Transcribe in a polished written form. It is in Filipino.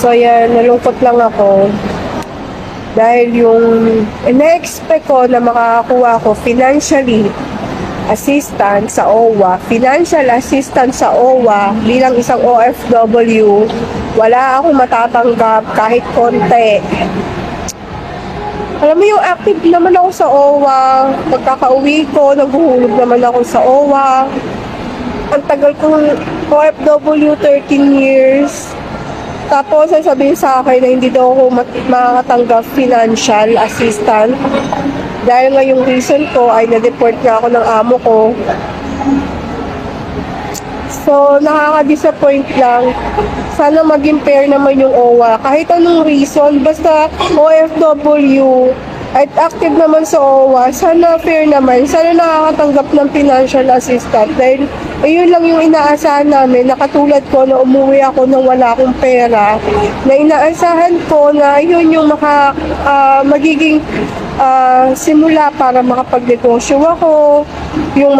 So yan, nalungkot lang ako. Dahil yung ina-expect ko na makakakuha ko financially assistant sa OWA, financial assistant sa OWA bilang isang OFW, wala akong matatanggap kahit konti. Alam mo yung active naman ako sa OWA, pagkakauwi ko, naghuhulog naman ako sa OWA. Ang tagal kong OFW, 13 years. Tapos sasabihin sa akin na hindi daw ako makakatanggap financial assistant. Dahil nga yung reason ko ay na-deport nga ako ng amo ko. So, nakaka-disappoint lang. Sana maging fair naman yung OWA. Kahit anong reason, basta OFW at active naman sa OWA, sana fair naman. Sana nakakatanggap ng financial assistant. Dahil ayun lang yung inaasahan namin, na katulad ko na umuwi ako nang wala akong pera, na inaasahan ko na yun yung magiging simula para makapagnegosyo ako, yung